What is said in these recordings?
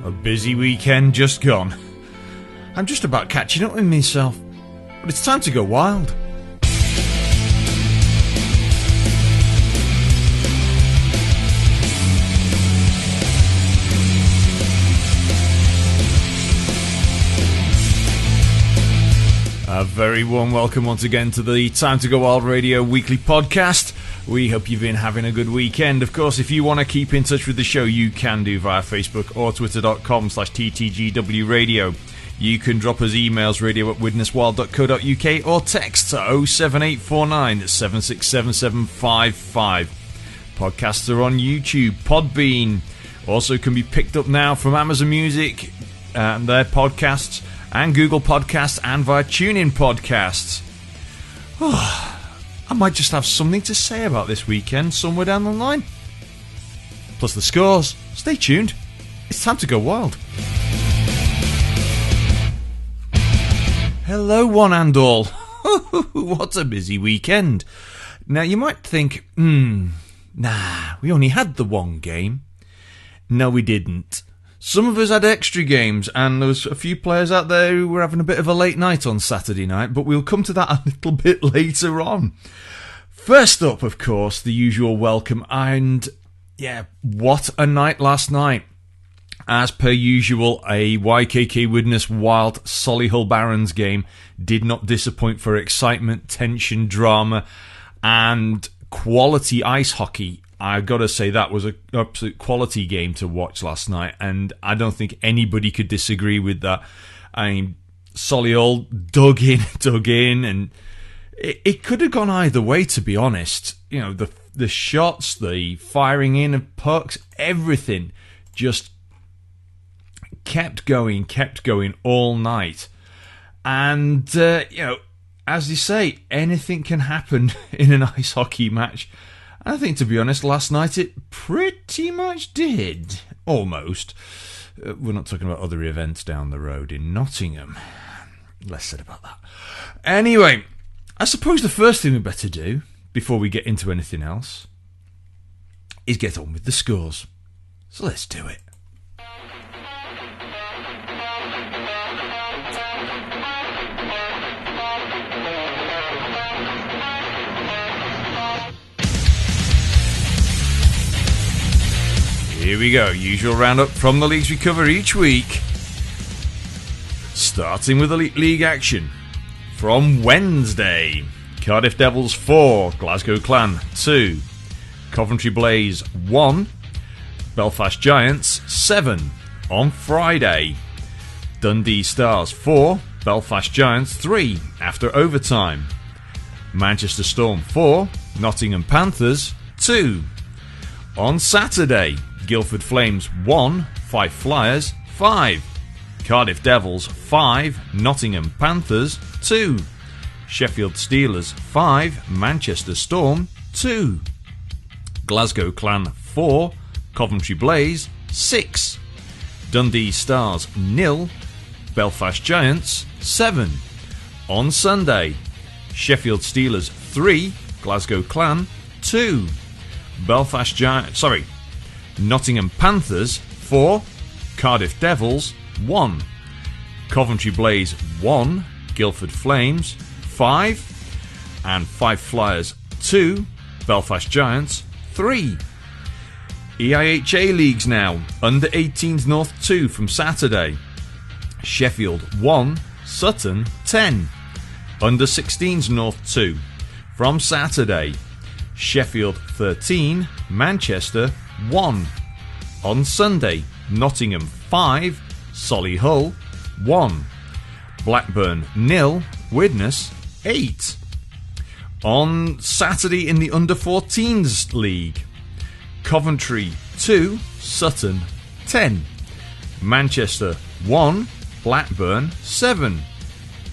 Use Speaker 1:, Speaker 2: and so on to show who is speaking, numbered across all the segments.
Speaker 1: A busy weekend just gone. I'm just about catching up with myself, but it's time to go wild. A very warm welcome once again to the Time to Go Wild Radio weekly podcast. We hope you've been having a good weekend. Of course, if you want to keep in touch with the show, you can do via Facebook or twitter.com/TTGW Radio. You can drop us emails, radio@widneswild.co.uk, or text to 07849 7677755. Podcasts are on YouTube, Podbean. Also can be picked up now from Amazon Music and their podcasts, and Google Podcasts, and via TuneIn Podcasts. I might just have something to say about this weekend somewhere down the line. Plus the scores. Stay tuned. It's time to go wild. Hello, one and all. What a busy weekend. Now, you might think, we only had the one game. No, we didn't. Some of us had extra games, and there was a few players out there who were having a bit of a late night on Saturday night, but we'll come to that a little bit later on. First up, of course, the usual welcome, and what a night last night. As per usual, a YKK Widnes Wild Solihull Barons game did not disappoint for excitement, tension, drama, and quality ice hockey. I've got to say that was an absolute quality game to watch last night, and I don't think anybody could disagree with that. I mean, Solihull dug in, and it could have gone either way, to be honest. You know, the shots, the firing in of pucks, everything just kept going all night. And, as you say, anything can happen in an ice hockey match. I think, to be honest, last night it pretty much did. Almost. We're not talking about other events down the road in Nottingham. Less said about that. Anyway, I suppose the first thing we better do, before we get into anything else, is get on with the scores. So let's do it. Here we go, usual roundup from the leagues we cover each week. Starting with Elite League action. From Wednesday, Cardiff Devils 4, Glasgow Clan 2, Coventry Blaze 1, Belfast Giants 7. On Friday, Dundee Stars 4, Belfast Giants 3 after overtime, Manchester Storm 4, Nottingham Panthers 2. On Saturday, Guildford Flames 1, Fife Flyers 5, Cardiff Devils 5, Nottingham Panthers 2, Sheffield Steelers 5, Manchester Storm 2, Glasgow Clan 4, Coventry Blaze 6, Dundee Stars 0, Belfast Giants 7. On Sunday, Sheffield Steelers 3, Glasgow Clan 2, Nottingham Panthers 4, Cardiff Devils 1, Coventry Blaze 1, Guildford Flames 5, and Fife Flyers 2, Belfast Giants 3. EIHA leagues now. Under 18s North 2 from Saturday, Sheffield 1, Sutton 10. Under 16s North 2 from Saturday, Sheffield 13, Manchester 1. On Sunday, Nottingham 5, Solihull 1. Blackburn 0, Widnes 8. On Saturday in the Under 14s League, Coventry 2, Sutton 10. Manchester 1, Blackburn 7.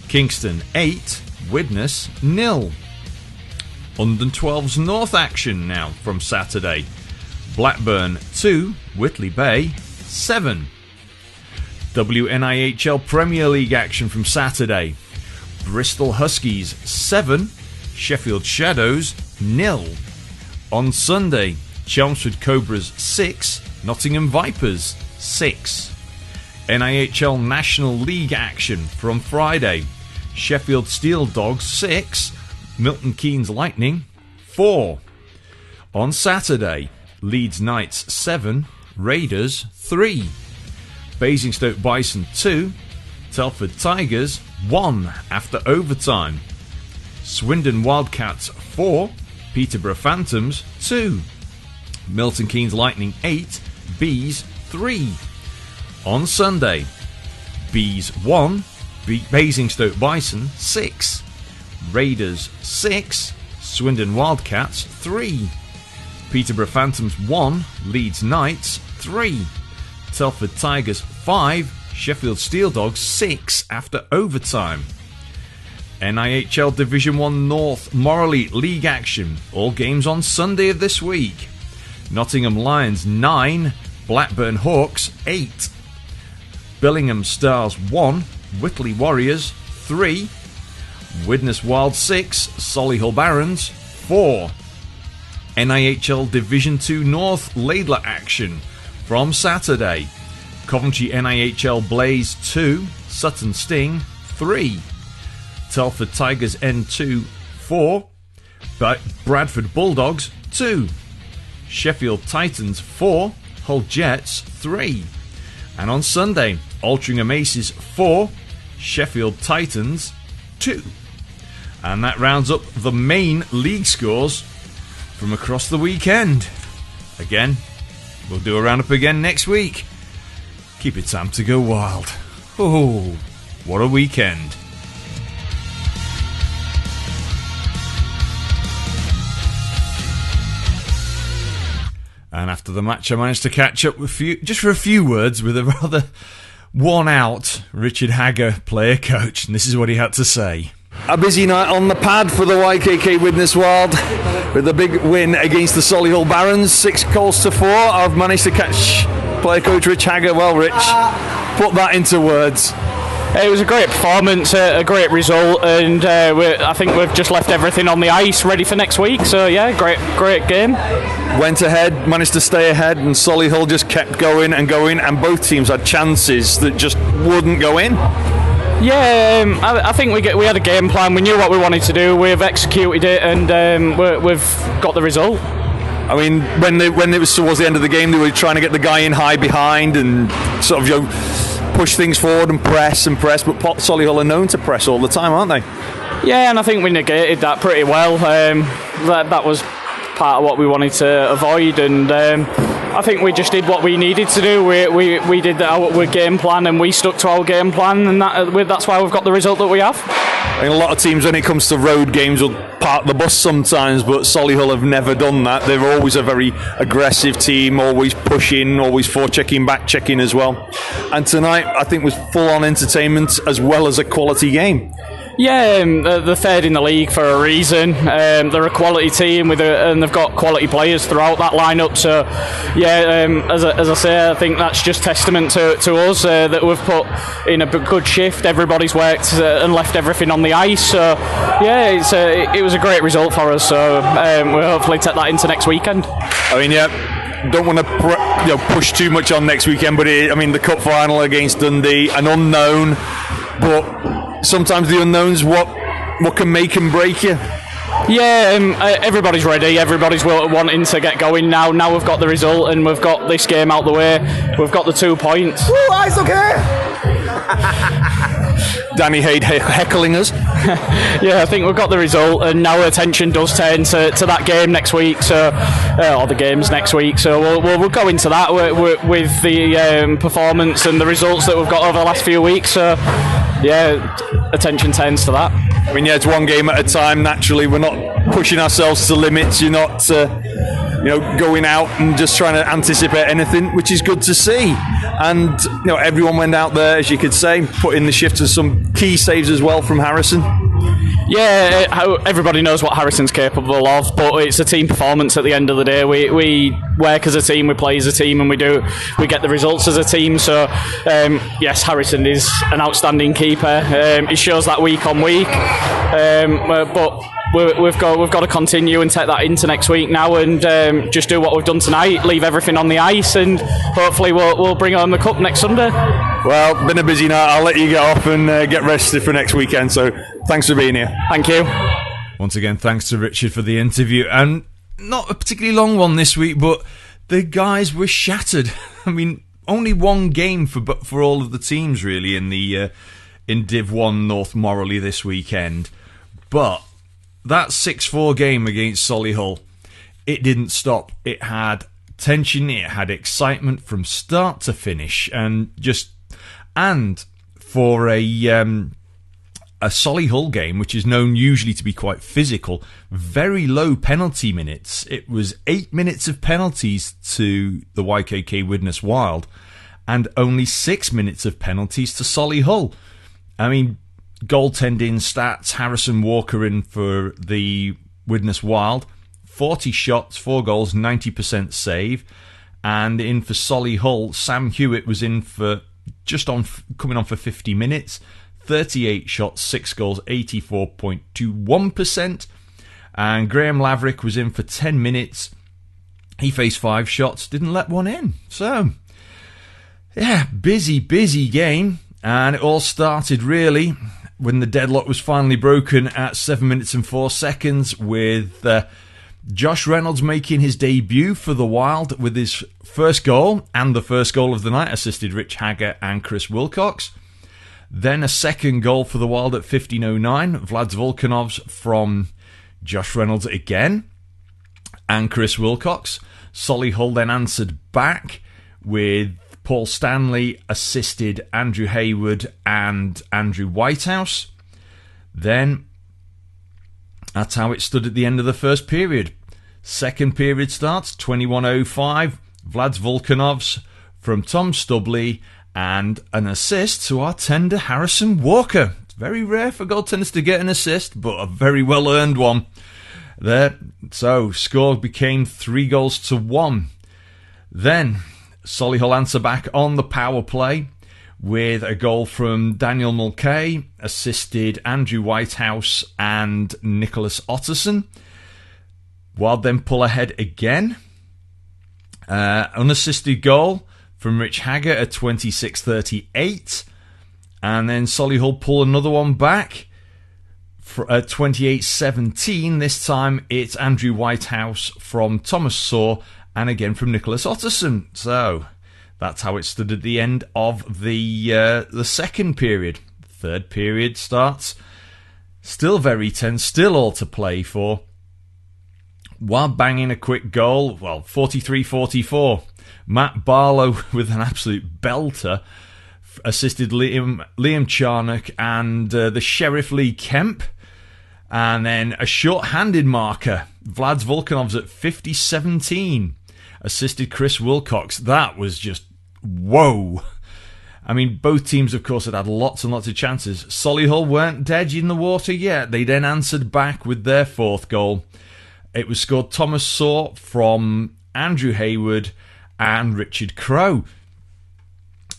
Speaker 1: Kingston 8, Widnes 0. Under 12s North action now from Saturday, Blackburn 2, Whitley Bay 7. WNIHL Premier League action from Saturday, Bristol Huskies 7, Sheffield Shadows 0. On Sunday, Chelmsford Cobras 6, Nottingham Vipers 6. NIHL National League action from Friday. Sheffield Steel Dogs 6, Milton Keynes Lightning 4. On Saturday, Leeds Knights 7, Raiders 3. Basingstoke Bison 2, Telford Tigers 1 after overtime. Swindon Wildcats 4, Peterborough Phantoms 2. Milton Keynes Lightning 8, Bees 3. On Sunday, Bees 1, Basingstoke Bison 6. Raiders 6, Swindon Wildcats 3. Peterborough Phantoms 1, Leeds Knights 3. Telford Tigers 5, Sheffield Steel Dogs 6 after overtime. NIHL Division 1 North Morley League action. All games on Sunday of this week. Nottingham Lions 9, Blackburn Hawks 8. Billingham Stars 1, Whitley Warriors 3. Widnes Wild 6, Solihull Barons 4. NIHL Division 2 North Laidler action from Saturday. Coventry NIHL Blaze 2, Sutton Sting 3. Telford Tigers N2 4. Bradford Bulldogs 2. Sheffield Titans 4, Hull Jets 3. And on Sunday, Altrincham Aces 4, Sheffield Titans 2. And that rounds up the main league scores from across the weekend. Again, we'll do a roundup again next week. Keep it time to go wild. Oh, what a weekend. And after the match, I managed to catch up with just for a few words with a rather worn-out Richard Hagger, player-coach, and this is what he had to say.
Speaker 2: A busy night on the pad for the YKK Widnes Wild with a big win against the Solihull Barons, 6 goals to 4. I've managed to catch player-coach Rich Hagger. Well, Rich, put that into words.
Speaker 3: It was a great performance, a great result, and I think we've just left everything on the ice ready for next week. So yeah, great game.
Speaker 2: Went ahead, managed to stay ahead, and Solihull just kept going, and both teams had chances that just wouldn't go in.
Speaker 3: Yeah, I think we had a game plan. We knew what we wanted to do. We've executed it, and we've got the result.
Speaker 2: I mean, when it was towards the end of the game, they were trying to get the guy in high behind and sort of push things forward and press. But Solihull are known to press all the time, aren't they?
Speaker 3: Yeah, and I think we negated that pretty well. That was part of what we wanted to avoid, and I think we just did what we needed to do. We did our game plan, and we stuck to our game plan, and that's why we've got the result that we have.
Speaker 2: I think a lot of teams, when it comes to road games, will park the bus sometimes, but Solihull have never done that. They're always a very aggressive team, always pushing, always forechecking, back-checking as well. And tonight, I think, was full-on entertainment as well as a quality game.
Speaker 3: Yeah, they're third in the league for a reason. They're a quality team and they've got quality players throughout that lineup. So, yeah, as I say, I think that's just testament to us that we've put in a good shift. Everybody's worked and left everything on the ice. So, yeah, it was a great result for us. So we'll hopefully take that into next weekend.
Speaker 2: I mean, yeah. Don't want to push too much on next weekend, but the cup final against Dundee, an unknown, but sometimes the unknowns what can make and break you.
Speaker 3: Yeah, everybody's ready. Everybody's wanting to get going now. Now we've got the result and we've got this game out the way. We've got the 2 points.
Speaker 2: Woo, ice okay. Danny Haid heckling us.
Speaker 3: Yeah, I think we've got the result, and now attention does turn to that game next week, or the games next week. So we'll go into that with the performance and the results that we've got over the last few weeks. So yeah, attention turns to that.
Speaker 2: I mean, yeah, it's one game at a time. Naturally, we're not pushing ourselves to limits. You're not, going out and just trying to anticipate anything, which is good to see. And everyone went out there, as you could say, put in the shift to some key saves as well from Harrison.
Speaker 3: Yeah, everybody knows what Harrison's capable of, but it's a team performance at the end of the day. We work as a team, we play as a team, and we get the results as a team. So, yes, Harrison is an outstanding keeper. He shows that week on week. But we've got to continue and take that into next week now, and just do what we've done tonight, leave everything on the ice, and hopefully we'll bring home the cup next Sunday.
Speaker 2: Well, been a busy night. I'll let you get off and get rested for next weekend. So thanks for being here.
Speaker 3: Thank you.
Speaker 1: Once again, thanks to Richard for the interview, and not a particularly long one this week, but the guys were shattered. I mean, only one game for all of the teams really in the in Div 1 North Morley this weekend, but that 6-4 game against Solihull, it didn't stop. It had tension, it had excitement from start to finish, and for a Solihull game, which is known usually to be quite physical, very low penalty minutes. It was 8 minutes of penalties to the YKK Widnes Wild, and only 6 minutes of penalties to Solihull. I mean, goaltending stats, Harrison Walker in for the Widnes Wild, 40 shots, 4 goals, 90% save. And in for Solihull, Sam Hewitt was in for coming on for 50 minutes, 38 shots, 6 goals, 84.21%. And Graham Laverick was in for 10 minutes. He faced 5 shots, didn't let one in. So, yeah, busy game. And it all started really when the deadlock was finally broken at 7 minutes and 4 seconds with Josh Reynolds making his debut for the Wild with his first goal, and the first goal of the night, assisted Rich Hagger and Chris Wilcox. Then a second goal for the Wild at 15:09, Vlad Volkanov's from Josh Reynolds again and Chris Wilcox. Solihull then answered back with Paul Stanley assisted Andrew Hayward and Andrew Whitehouse. Then that's how it stood at the end of the first period. Second period starts, 21:05. Vlad Volkanov's from Tom Stubley and an assist to our tender Harrison Walker. It's very rare for goaltenders to get an assist, but a very well earned one there. So score became 3-1. Then Solihull answer back on the power play with a goal from Daniel Mulcahy, assisted Andrew Whitehouse and Nicholas Otterson. Wild then pull ahead again. Unassisted goal from Rich Hagger at 26:38. And then Solihull pull another one back at 28:17. This time it's Andrew Whitehouse from Thomas Saw and again from Nicholas Otterson. So that's how it stood at the end of the second period. Third period starts. Still very tense, still all to play for. While banging a quick goal, 43-44. Matt Barlow with an absolute belter assisted Liam Charnock and the Sheriff Lee Kemp. And then a short-handed marker, Vlad Volkanov's at 50-17. Assisted Chris Wilcox. That was just, whoa. I mean, both teams, of course, had lots and lots of chances. Solihull weren't dead in the water yet. They then answered back with their fourth goal. It was scored Thomas Saw from Andrew Hayward and Richard Crowe.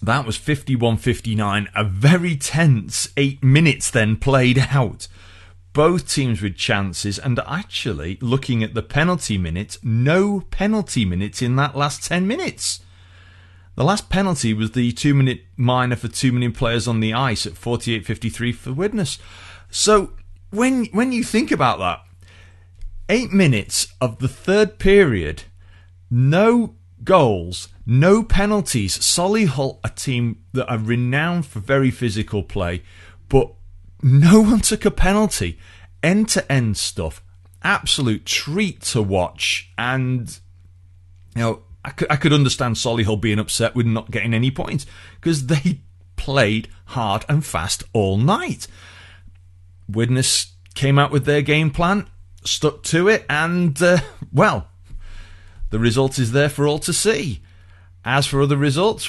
Speaker 1: That was 51-59. A very tense 8 minutes then played out. Both teams with chances, and actually, looking at the penalty minutes, no penalty minutes in that last 10 minutes. The last penalty was the 2-minute minor for 2 million players on the ice at 48:53 for Widnes. So, when you think about that, 8 minutes of the third period, no goals, no penalties. Solihull, a team that are renowned for very physical play, but no one took a penalty. End-to-end stuff. Absolute treat to watch. And, you know, I could understand Solihull being upset with not getting any points because they played hard and fast all night. Widnes came out with their game plan, stuck to it, and, the result is there for all to see. As for other results,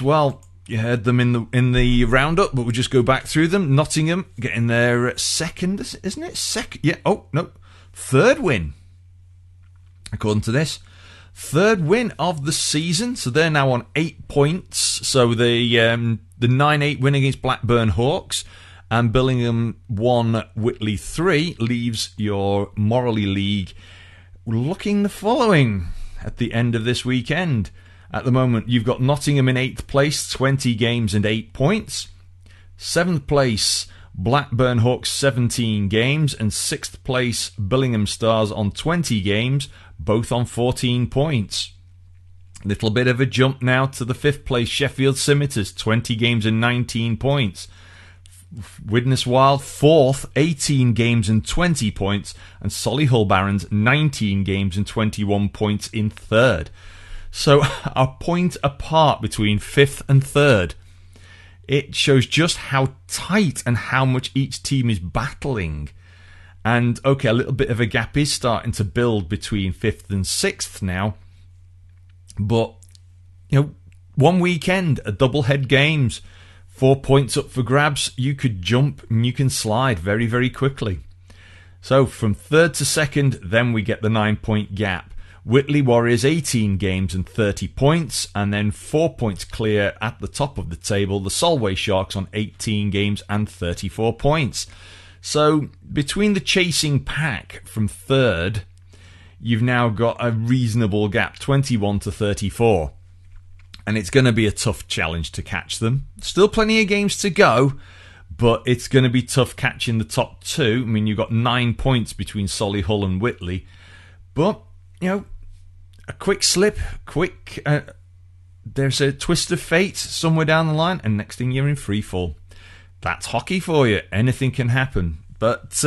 Speaker 1: you heard them in the roundup, but we'll just go back through them. Nottingham getting their second, isn't it? Second, yeah. Oh no, third win. According to this, third win of the season. So they're now on 8 points. So the 9-8 win against Blackburn Hawks, and Billingham 1, Whitley 3 leaves your Morley League looking the following at the end of this weekend. At the moment, you've got Nottingham in 8th place, 20 games and 8 points. 7th place, Blackburn Hawks, 17 games. And 6th place, Billingham Stars on 20 games, both on 14 points. Little bit of a jump now to the 5th place, Sheffield Scimitars, 20 games and 19 points. Widnes Wild, 4th, 18 games and 20 points. And Solihull Barons, 19 games and 21 points in 3rd. So a point apart between 5th and 3rd. It shows just how tight and how much each team is battling. And, okay, a little bit of a gap is starting to build between 5th and 6th now. But, one weekend, a double-head games, 4 points up for grabs, you could jump and you can slide very, very quickly. So from 3rd to 2nd, then we get the 9-point gap. Whitley Warriors 18 games and 30 points, and then 4 points clear at the top of the table, the Solway Sharks on 18 games and 34 points. So between the chasing pack from 3rd, you've now got a reasonable gap, 21 to 34. And it's going to be a tough challenge to catch them. Still plenty of games to go, but it's going to be tough catching the top 2. I mean, you've got 9 points between Solihull and Whitley. But, a quick slip, there's a twist of fate somewhere down the line, and next thing you're in free fall. That's hockey for you. Anything can happen. But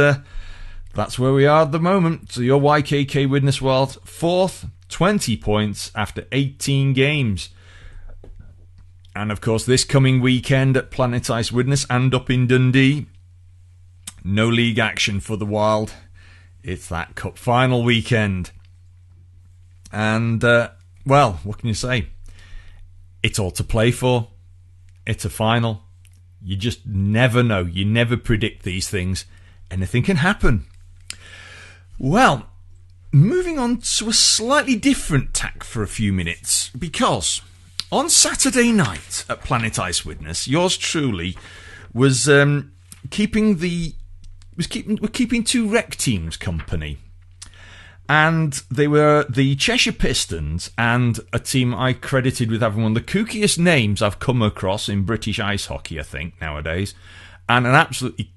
Speaker 1: that's where we are at the moment. So your YKK Widnes Wild, 4th, 20 points after 18 games. And of course, this coming weekend at Planet Ice Widnes and up in Dundee, no league action for the Wild. It's that cup final weekend. And, well, what can you say? It's all to play for. It's a final. You just never know. You never predict these things. Anything can happen. Well, moving on to a slightly different tack for a few minutes. Because on Saturday night at Planet Ice Widnes, yours truly was keeping two rec teams company. And they were the Cheshire Pistons and a team I credited with having one of the kookiest names I've come across in British ice hockey, I think, nowadays. And an absolutely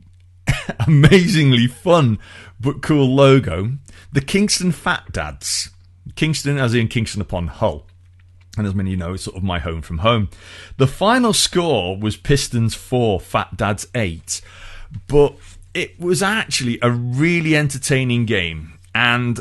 Speaker 1: amazingly fun but cool logo. The Kingston Fat Dads. Kingston as in Kingston upon Hull. And as many of you know, it's sort of my home from home. The final score was Pistons 4, Fat Dads 8. But it was actually a really entertaining game. And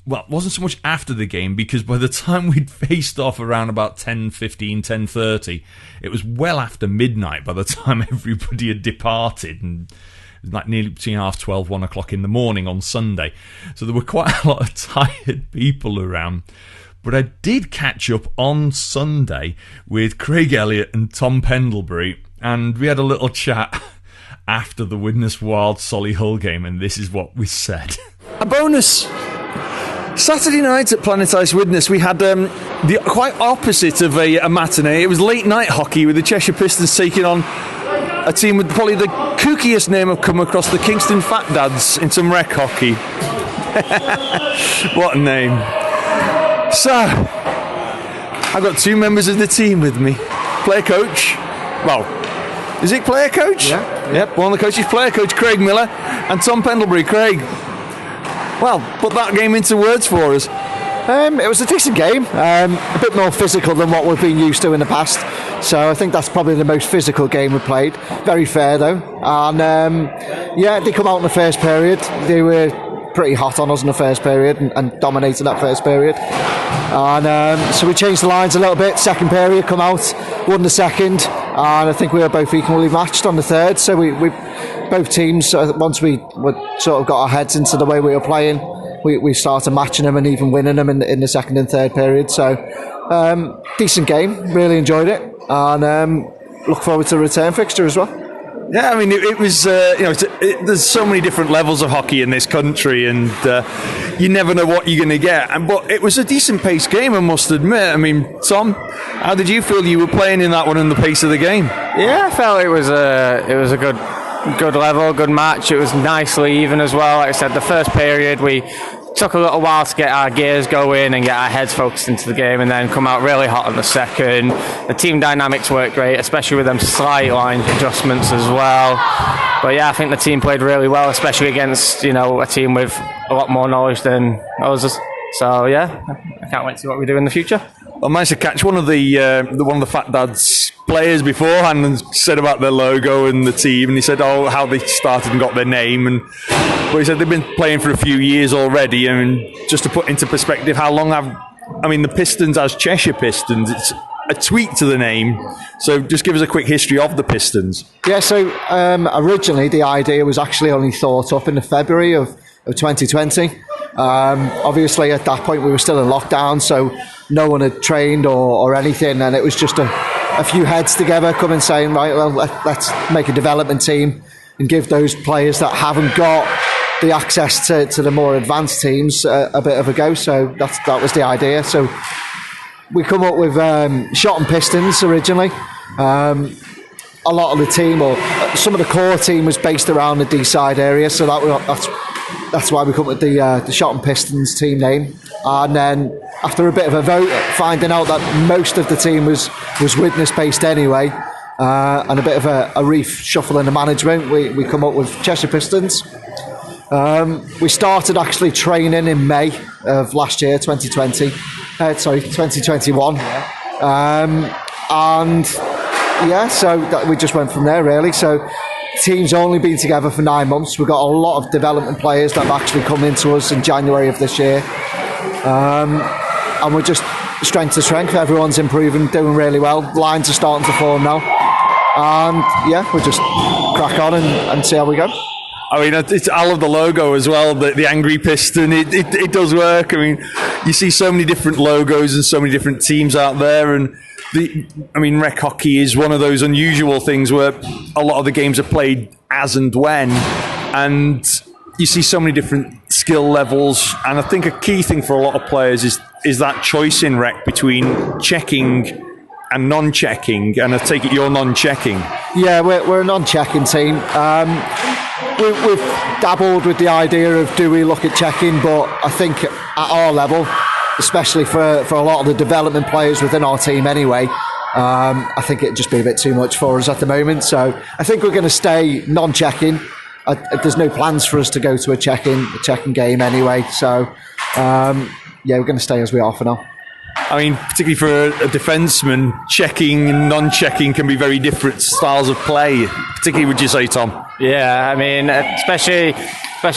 Speaker 1: well, it wasn't so much after the game, because by the time we'd faced off around about 10:15, 10:30, it was well after midnight by the time everybody had departed, and it was like nearly between 12:30, 1 o'clock in the morning on Sunday. So there were quite a lot of tired people around. But I did catch up on Sunday with Craig Elliott and Tom Pendlebury, and we had a little chat after the Widnes Wild Solihull game, and this is what we said.
Speaker 2: A bonus! Saturday night at Planet Ice Widnes, we had the quite opposite of a matinee. It was late night hockey with the Cheshire Pistons taking on a team with probably the kookiest name I've come across, the Kingston Fat Dads, in some rec hockey. What a name. So, I've got two members of the team with me. Player coach. Well, is it player coach?
Speaker 4: Yeah.
Speaker 2: Yep, one of the coaches, player coach Craig Miller, and Tom Pendlebury. Craig, well, put that game into words for us.
Speaker 4: It was a decent game, a bit more physical than what we've been used to in the past, so I think that's probably the most physical game we've played. Very fair though, and they come out in the first period. They were pretty hot on us in the first period and dominated that first period, and so we changed the lines a little bit. Second period, come out, won the second, and I think we were both equally matched on the third, so we both teams, once we sort of got our heads into the way we were playing, we started matching them and even winning them in the second and third period. So decent game, really enjoyed it, and look forward to the return fixture as well.
Speaker 2: Yeah, I mean, it was, there's so many different levels of hockey in this country, and you never know what you're going to get. But it was a decent paced game, I must admit. I mean, Tom, how did you feel you were playing in that one and the pace of the game?
Speaker 5: Yeah, I felt it was a good good level, good match. It was nicely even as well. Like I said, the first period we took a little while to get our gears going and get our heads focused into the game, and then come out really hot on the second. The team dynamics worked great, especially with them slight line adjustments as well. But yeah, I think the team played really well, especially against a team with a lot more knowledge than us. So yeah, I can't wait to see what we do in the future.
Speaker 2: I managed to catch one of the Fat Dad's players beforehand and said about their logo and the team, and he said, how they started and got their name, but he said they've been playing for a few years already. And just to put into perspective, how long the Pistons as Cheshire Pistons, it's a tweak to the name. So just give us a quick history of the Pistons.
Speaker 4: Yeah, so originally the idea was actually only thought up in the February of 2020. Obviously at that point we were still in lockdown, so no one had trained or anything, and it was just a few heads together coming saying, right, well, let's make a development team and give those players that haven't got the access to the more advanced teams a bit of a go. So that was the idea. So we come up with Shotton Pistons originally. A lot of the team, or some of the core team, was based around the D-side area, so that's why we come up with the Shotton Pistons team name. And then after a bit of a vote, finding out that most of the team was Widnes based anyway, and a bit of a reshuffle in the management, we come up with Cheshire Pistons. We started actually training in May of last year, 2021. And yeah, so we just went from there really. So the team's only been together for 9 months. We've got a lot of development players that have actually come into us in January of this year. And we're just strength to strength. Everyone's improving, doing really well. Lines are starting to form now. And yeah, we'll just crack on and see how we go.
Speaker 2: I love the logo as well, the angry piston. It does work. I mean, you see so many different logos and so many different teams out there, and rec hockey is one of those unusual things where a lot of the games are played as and when, and you see so many different skill levels. And I think a key thing for a lot of players is that choice in rec between checking and non-checking. And I take it you're non-checking.
Speaker 4: Yeah, we're a non-checking team. We've dabbled with the idea of do we look at checking, but I think at our level, especially for a lot of the development players within our team anyway, I think it'd just be a bit too much for us at the moment. So I think we're going to stay non-checking. There's no plans for us to go to a checking game anyway. So yeah, we're going to stay as we are for now.
Speaker 2: I mean, particularly for a defenseman, checking and non-checking can be very different styles of play. Particularly, would you say, Tom?
Speaker 5: Yeah, I mean, especially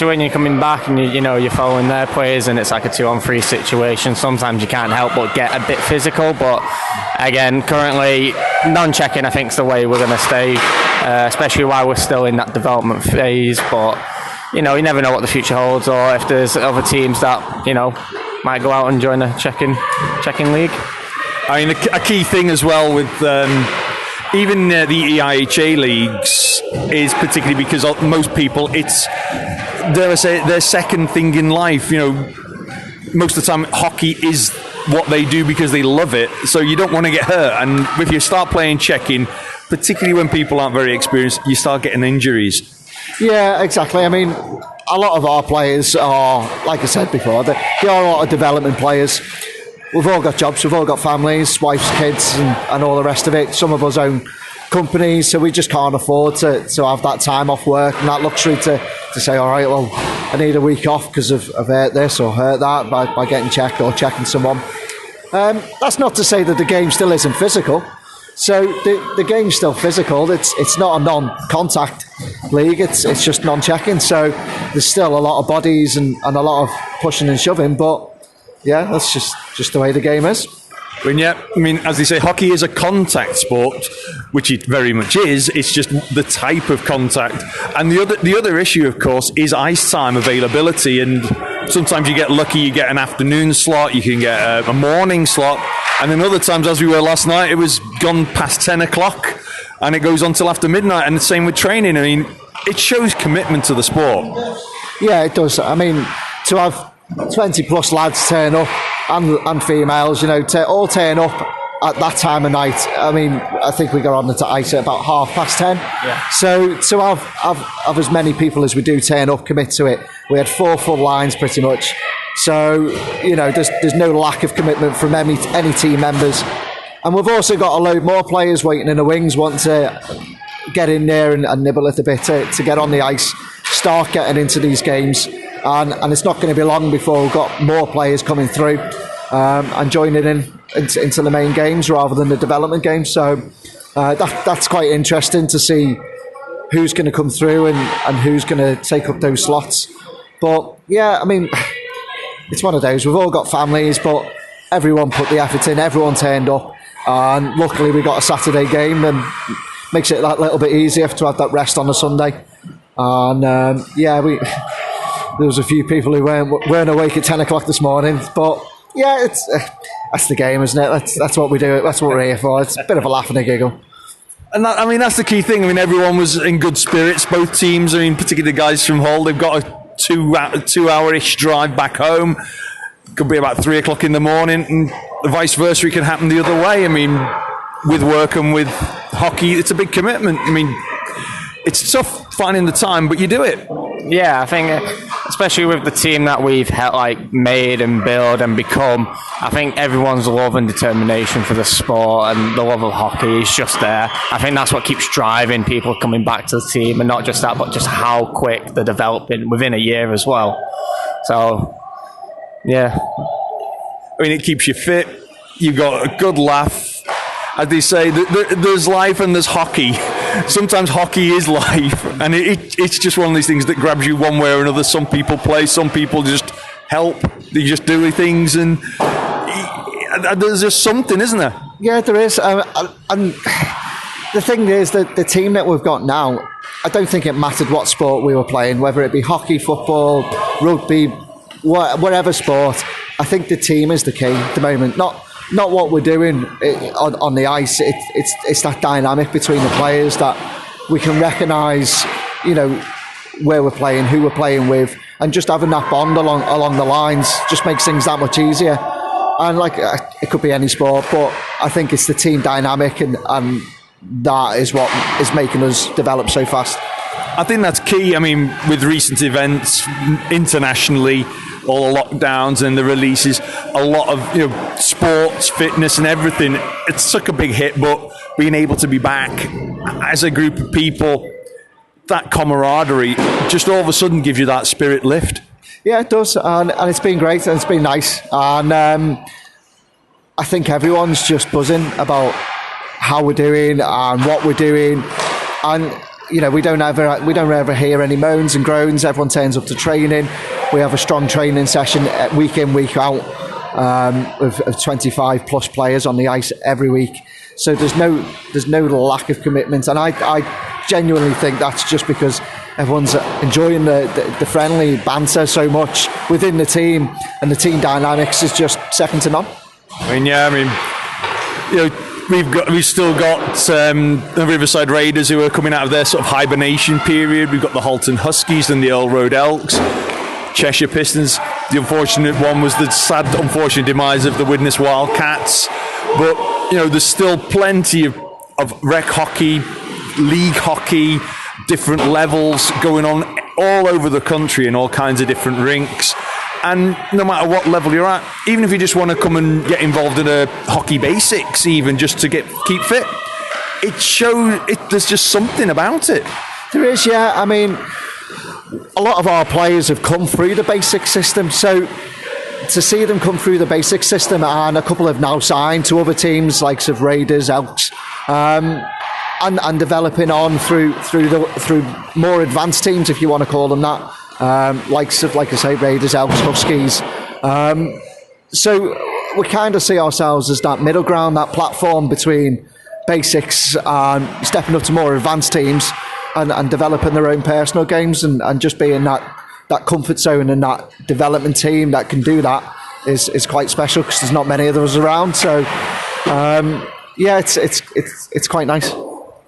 Speaker 5: when you're coming back and you're following their plays and it's like a 2-on-3 situation. Sometimes you can't help but get a bit physical. But again, currently non-checking, I think, is the way we're going to stay, especially while we're still in that development phase. But you never know what the future holds, or if there's other teams that might go out and join a checking league.
Speaker 2: I mean, a key thing as well with even the EIHA leagues is particularly because most people, it's, dare I say, their second thing in life. Most of the time, hockey is what they do because they love it. So you don't want to get hurt. And if you start playing checking, particularly when people aren't very experienced, you start getting injuries.
Speaker 4: Yeah, exactly. I mean, a lot of our players are, like I said before, they are a lot of development players. We've all got jobs, we've all got families, wives, kids, and all the rest of it. Some of us own companies, so we just can't afford to have that time off work and that luxury to say, all right, well, I need a week off because I've hurt this or hurt that by getting checked or checking someone. That's not to say that the game still isn't physical. So the game's still physical. It's not a non-contact league. It's just non-checking. So there's still a lot of bodies and a lot of pushing and shoving. But yeah, that's just the way the game is.
Speaker 2: As they say, hockey is a contact sport, which it very much is. It's just the type of contact. And the other issue, of course, is ice time availability. And sometimes you get lucky, you get an afternoon slot, you can get a morning slot. And then other times, as we were last night, it was gone past 10 o'clock and it goes on till after midnight. And the same with training. I mean, it shows commitment to the sport.
Speaker 4: Yeah, it does. I mean, to have 20 plus lads turn up and females, all turn up at that time of night, I mean, I think we got on the ice at about 10:30.
Speaker 3: Yeah.
Speaker 4: So to have as many people as we do turn up, commit to it, we had 4 full lines pretty much. So, you know, there's no lack of commitment from any team members. And we've also got a load more players waiting in the wings, wanting to get in there and nibble at a bit to get on the ice, start getting into these games. And it's not going to be long before we've got more players coming through and joining into the main games rather than the development games. So that's quite interesting to see who's going to come through and who's going to take up those slots. But yeah, I mean, it's one of those. We've all got families, but everyone put the effort in, everyone turned up. And luckily we got a Saturday game and makes it that little bit easier to have that rest on a Sunday. And there was a few people who weren't awake at 10 o'clock this morning. But yeah, that's the game, isn't it? That's what we do. That's what we're here for. It's a bit of a laugh and a giggle.
Speaker 2: And that's the key thing. I mean, everyone was in good spirits, both teams. I mean, particularly the guys from Hull, they've got a 2-hour-ish drive back home. Could be about 3 o'clock in the morning, and vice versa, it can happen the other way. I mean, with work and with hockey, it's a big commitment. I mean, it's tough finding the time, but you do it.
Speaker 5: Yeah, I think, especially with the team that we've made and built and become, I think everyone's love and determination for the sport and the love of hockey is just there. I think that's what keeps driving people coming back to the team, and not just that, but just how quick they're developing within a year as well. So, yeah.
Speaker 2: I mean, it keeps you fit. You've got a good laugh. As they say, there's life and there's hockey. Sometimes hockey is life, and it's just one of these things that grabs you one way or another. Some people play, some people just help. They just do things, and there's just something, isn't there?
Speaker 4: Yeah, there is. And the thing is that the team that we've got now, I don't think it mattered what sport we were playing, whether it be hockey, football, rugby, whatever sport. I think the team is the key at the moment. Not what we're doing on the ice. It's that dynamic between the players that we can recognise, you know, where we're playing, who we're playing with, and just having that bond along the lines just makes things that much easier. And it could be any sport, but I think it's the team dynamic, and that is what is making us develop so fast.
Speaker 2: I think that's key. I mean, with recent events internationally, all the lockdowns and the releases, a lot of sports, fitness, and everything. It's took a big hit, but being able to be back as a group of people, that camaraderie, just all of a sudden gives you that spirit lift.
Speaker 4: Yeah, it does, and it's been great, and it's been nice, and I think everyone's just buzzing about how we're doing and what we're doing, and you know, we don't ever hear any moans and groans. Everyone turns up to training. We have a strong training session week in, week out, of 25 plus players on the ice every week. So there's no lack of commitment, and I genuinely think that's just because everyone's enjoying the friendly banter so much within the team, and the team dynamics is just second to none.
Speaker 2: We've still got the Riverside Raiders, who are coming out of their sort of hibernation period. We've got the Halton Huskies and the Earl Road Elks. Cheshire Pistons. The unfortunate one was the sad, unfortunate demise of the Widnes Wildcats. But, there's still plenty of rec hockey, league hockey, different levels going on all over the country in all kinds of different rinks. And no matter what level you're at, even if you just want to come and get involved in a hockey basics, even just to keep fit, there's just something about it.
Speaker 4: There is, yeah. I mean, a lot of our players have come through the basic system, so to see them come through the basic system, and a couple have now signed to other teams like Raiders, Elks, and developing on through more advanced teams, if you want to call them that. Like I say, Raiders, Elks, Huskies. So we kind of see ourselves as that middle ground, that platform between basics and stepping up to more advanced teams and developing their own personal games and just being that comfort zone and that development team that can do that is quite special, because there's not many of those around. So it's quite nice.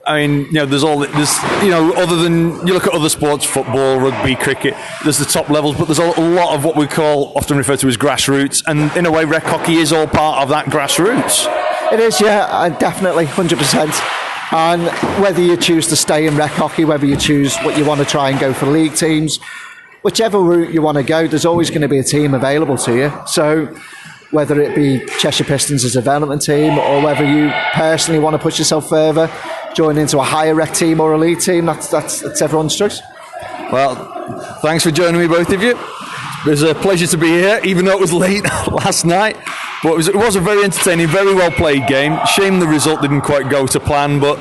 Speaker 2: I mean, there's other than you look at other sports, football, rugby, cricket, there's the top levels, but there's a lot of what we often refer to as grassroots, and in a way, rec hockey is all part of that grassroots.
Speaker 4: It is, yeah, definitely, 100%. And whether you choose to stay in rec hockey, whether you choose what you want to try and go for league teams, whichever route you want to go, there's always going to be a team available to you. So whether it be Cheshire Pistons as a development team, or whether you personally want to push yourself further, join into a higher rec team or a league team, that's everyone's choice.
Speaker 2: Well, thanks for joining me, both of you. It was a pleasure to be here, even though it was late last night. But it was a very entertaining, very well played game. Shame the result didn't quite go to plan, but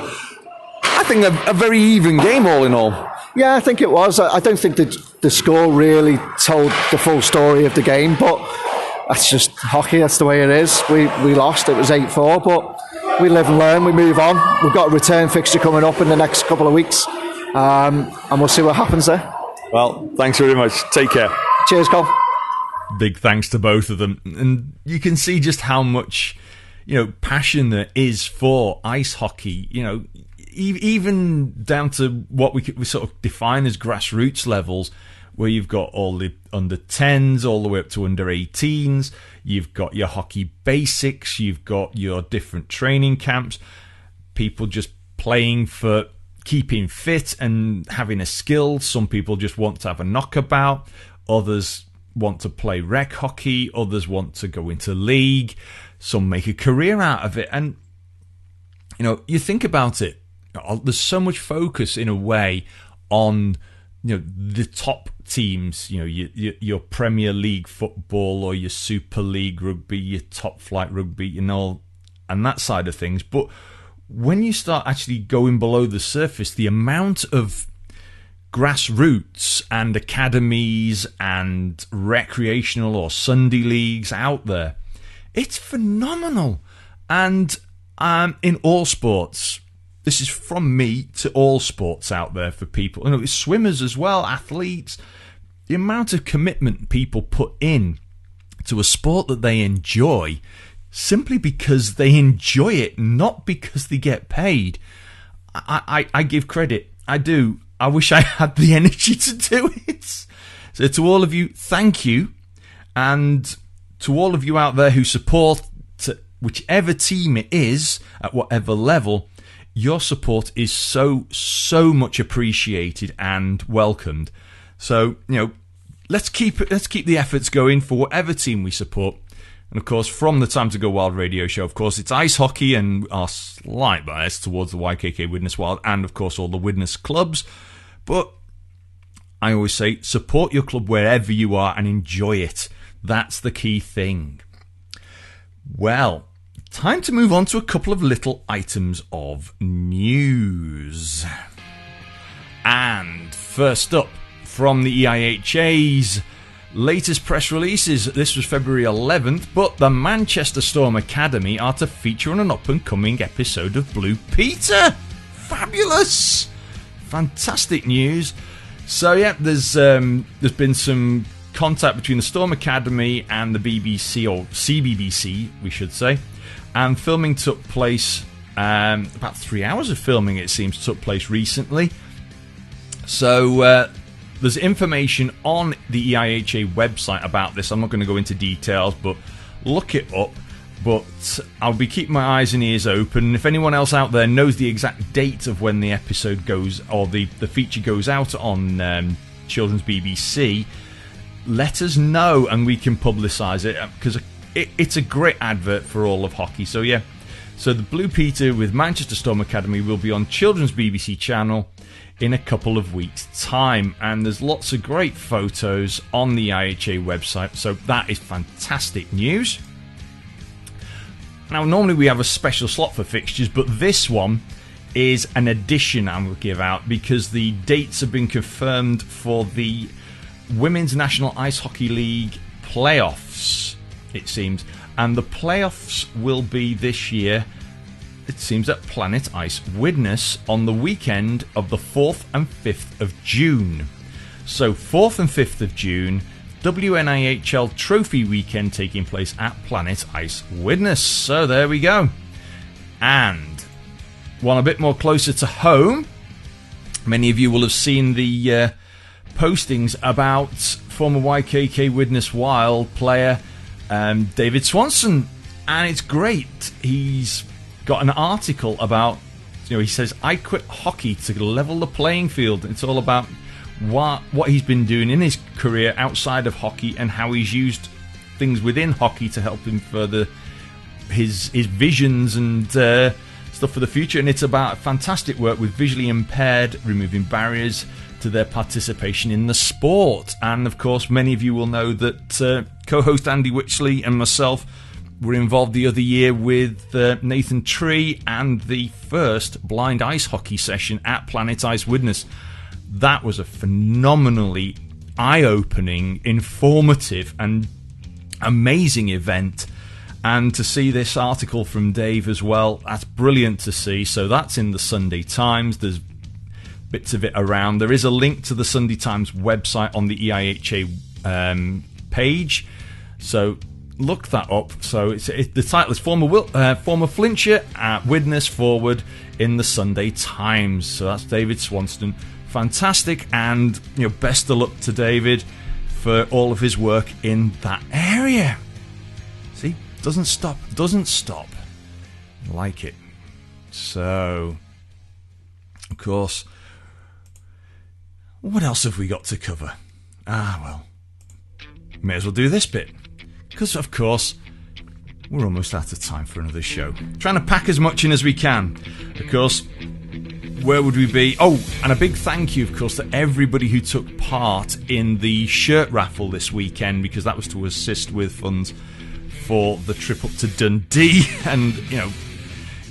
Speaker 2: I think a very even game all in all.
Speaker 4: Yeah, I think it was. I don't think the score really told the full story of the game, but that's just hockey, that's the way it is. We lost, it was 8-4, but we live and learn, we move on. We've got a return fixture coming up in the next couple of weeks, and we'll see what happens there.
Speaker 2: Well, thanks very much. Take care.
Speaker 4: Cheers, Cole.
Speaker 1: Big thanks to both of them. And you can see just how much, passion there is for ice hockey, even down to what we sort of define as grassroots levels, where you've got all the under 10s all the way up to under 18s. You've got your hockey basics. You've got your different training camps. People just playing for keeping fit and having a skill. Some people just want to have a knockabout. Others want to play rec hockey. Others want to go into league. Some make a career out of it. And, you think about it. There's so much focus in a way on the top teams, your Premier League football or your Super League rugby, your top flight rugby, and that side of things. But when you start actually going below the surface, the amount of grassroots and academies and recreational or Sunday leagues out there, it's phenomenal. And in all sports, this is from me to all sports out there for people. It's swimmers as well, athletes. The amount of commitment people put in to a sport that they enjoy simply because they enjoy it, not because they get paid. I give credit. I do. I wish I had the energy to do it. So to all of you, thank you. And to all of you out there who support whichever team it is, at whatever level, your support is so much appreciated and welcomed. So, let's keep the efforts going for whatever team we support. And of course, from the Time to Go Wild radio show, of course, it's ice hockey and our slight bias towards the YKK Widnes Wild and, of course, all the Widnes clubs. But I always say, support your club wherever you are and enjoy it. That's the key thing. Well, time to move on to a couple of little items of news. And first up, from the EIHA's latest press releases, this was February 11th, but the Manchester Storm Academy are to feature on an up-and-coming episode of Blue Peter. Fabulous! Fantastic news. So yeah, there's been some contact between the Storm Academy and the BBC, or CBBC, we should say, and filming took place, about 3 hours of filming, it seems, took place recently. So there's information on the EIHA website about this. I'm not going to go into details, but look it up. But I'll be keeping my eyes and ears open. If anyone else out there knows the exact date of when the episode goes, or the feature goes out on Children's BBC, let us know and we can publicise it, because it's a great advert for all of hockey. So yeah, so the Blue Peter with Manchester Storm Academy will be on Children's BBC channel in a couple of weeks' time, and there's lots of great photos on the IHA website, so that is fantastic news. Now, normally we have a special slot for fixtures, but this one is an addition I will give out because the dates have been confirmed for the Women's National Ice Hockey League playoffs, it seems. And the playoffs will be this year, it seems, at Planet Ice Widnes on the weekend of the 4th and 5th of June. So 4th and 5th of June, WNIHL Trophy Weekend taking place at Planet Ice Widnes. So there we go. And one a bit more closer to home, many of you will have seen the postings about former YKK Widnes Wild player David Swanson And it's great. He's got an article about, he says, I quit hockey to level the playing field. It's all about what he's been doing in his career outside of hockey and how he's used things within hockey to help him further his visions and stuff for the future. And it's about fantastic work with visually impaired, removing barriers to their participation in the sport. And of course, many of you will know that co-host Andy Witchley and myself were involved the other year with Nathan Tree and the first blind ice hockey session at Planet Ice Widnes. That was a phenomenally eye-opening, informative and amazing event. And to see this article from Dave as well, that's brilliant to see. So that's in the Sunday Times. There's bits of it around. There is a link to the Sunday Times website on the EIHA page. So look that up. So the title is former flincher at Widnes forward in the Sunday Times. So that's David Swanston. Fantastic, and best of luck to David for all of his work in that area. See, doesn't stop. I like it. So, of course, what else have we got to cover? Well, may as well do this bit. Because, of course, we're almost out of time for another show. Trying to pack as much in as we can. Of course, where would we be? Oh, and a big thank you, of course, to everybody who took part in the shirt raffle this weekend, because that was to assist with funds for the trip up to Dundee. And,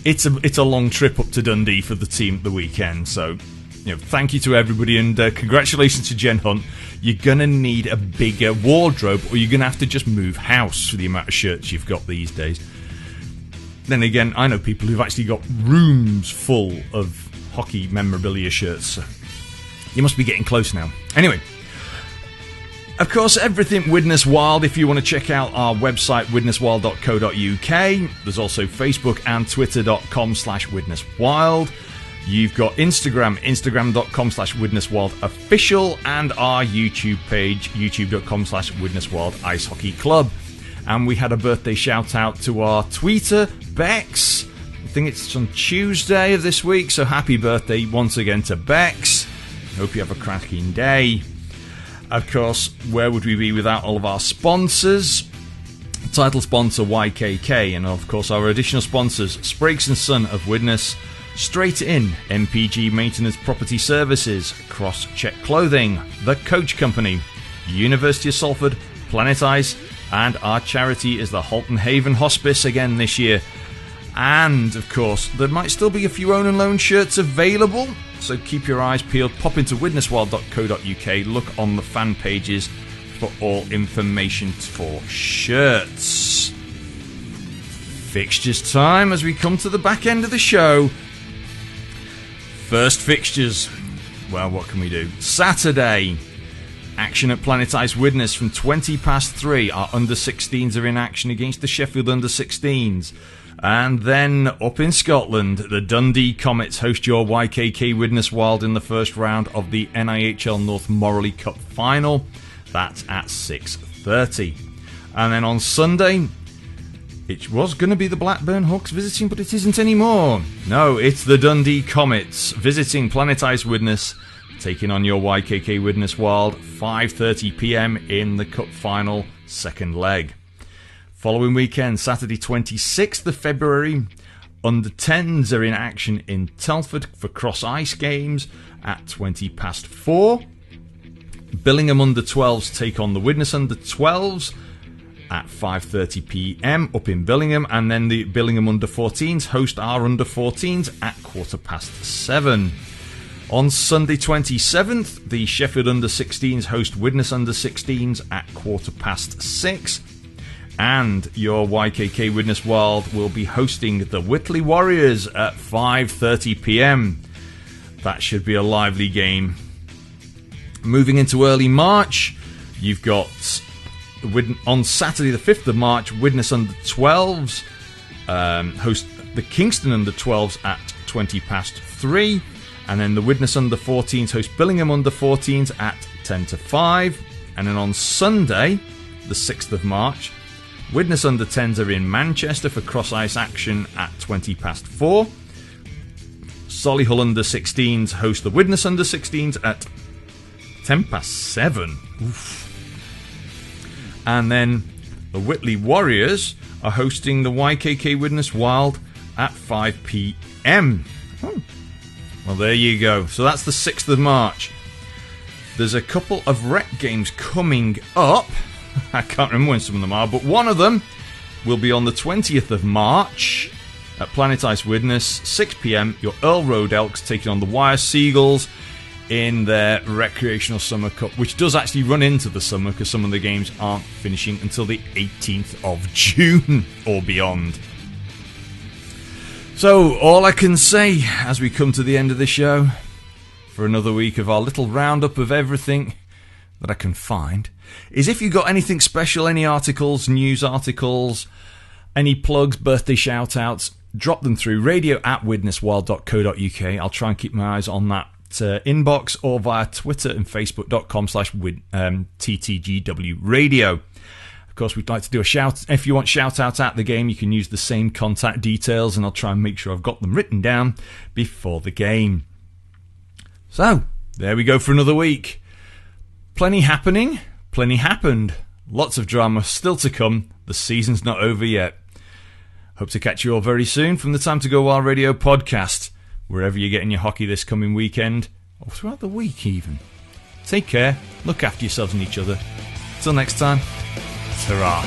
Speaker 1: it's a long trip up to Dundee for the team at the weekend. So, thank you to everybody, and congratulations to Jen Hunt. You're going to need a bigger wardrobe, or you're going to have to just move house for the amount of shirts you've got these days. Then again, I know people who've actually got rooms full of hockey memorabilia shirts. So you must be getting close now. Anyway, of course, everything Widnes Wild. If you want to check out our website, widneswild.co.uk. There's also Facebook and twitter.com/widneswild. You've got instagram.com/widneswildofficial, and our YouTube page, youtube.com/widneswild ice hockey club. And we had a birthday shout out to our tweeter, Bex. I think it's on Tuesday of this week, so happy birthday once again to Bex. Hope you have a cracking day. Of course, where would we be without all of our sponsors? Title sponsor YKK, and of course our additional sponsors, Spriggs & Son of Widnes, Straight In, MPG Maintenance Property Services, Cross Check Clothing, The Coach Company, University of Salford, Planet Ice, and our charity is the Halton Haven Hospice again this year. And, of course, there might still be a few own and loan shirts available, so keep your eyes peeled. Pop into widneswild.co.uk, look on the fan pages for all information for shirts. Fixtures time as we come to the back end of the show. First fixtures. Well, what can we do? Saturday, action at Planet Ice Widnes from 3:20. Our under-16s are in action against the Sheffield under-16s. And then up in Scotland, the Dundee Comets host your YKK Widnes Wild in the first round of the NIHL North Morley Cup final. That's at 6:30. And then on Sunday, it was going to be the Blackburn Hawks visiting, but it isn't anymore. No, it's the Dundee Comets visiting Planet Ice Widnes, taking on your YKK Widnes Wild, 5:30 p.m. in the Cup final, second leg. Following weekend, Saturday 26th of February, under-10s are in action in Telford for cross ice games at 4:20. Billingham under-12s take on the Widnes under-12s at 5:30 p.m. up in Billingham, and then the Billingham under-14s host our under-14s at 7:15. On Sunday 27th, the Sheffield under-16s host Widnes under-16s at 6:15. And your YKK Widnes Wild will be hosting the Whitley Warriors at 5:30 p.m. That should be a lively game. Moving into early March, you've got on Saturday the 5th of March, Widnes under-12s host the Kingston under-12s at 3:20. And then the Widnes under-14s host Billingham under-14s at 4:50. And then on Sunday, the 6th of March, Widnes under 10s are in Manchester for cross-ice action at 4:20. Solihull under 16s host the Widnes under 16s at 7:10. Oof. And then the Whitley Warriors are hosting the YKK Widnes Wild at 5 p.m. Well, there you go. So that's the 6th of March. There's a couple of rec games coming up. I can't remember when some of them are, but one of them will be on the 20th of March at Planet Ice Widnes, 6 p.m. Your Earl Road Elks taking on the Wire Seagulls in their Recreational Summer Cup, which does actually run into the summer because some of the games aren't finishing until the 18th of June or beyond. So, all I can say as we come to the end of the show for another week of our little roundup of everything that I can find is if you got anything special, any articles, news articles, any plugs, birthday shout-outs, drop them through radio@widneswild.co.uk. I'll try and keep my eyes on that inbox or via Twitter and Facebook.com/TTGW Radio. Of course, we'd like to do a shout. If you want shout-outs at the game, you can use the same contact details, and I'll try and make sure I've got them written down before the game. So, there we go for another week. Plenty happening, plenty happened. Lots of drama still to come. The season's not over yet. Hope to catch you all very soon from the Time to Go Wild Radio podcast, wherever you're getting your hockey this coming weekend, or throughout the week even. Take care, look after yourselves and each other. Till next time, ta-ra.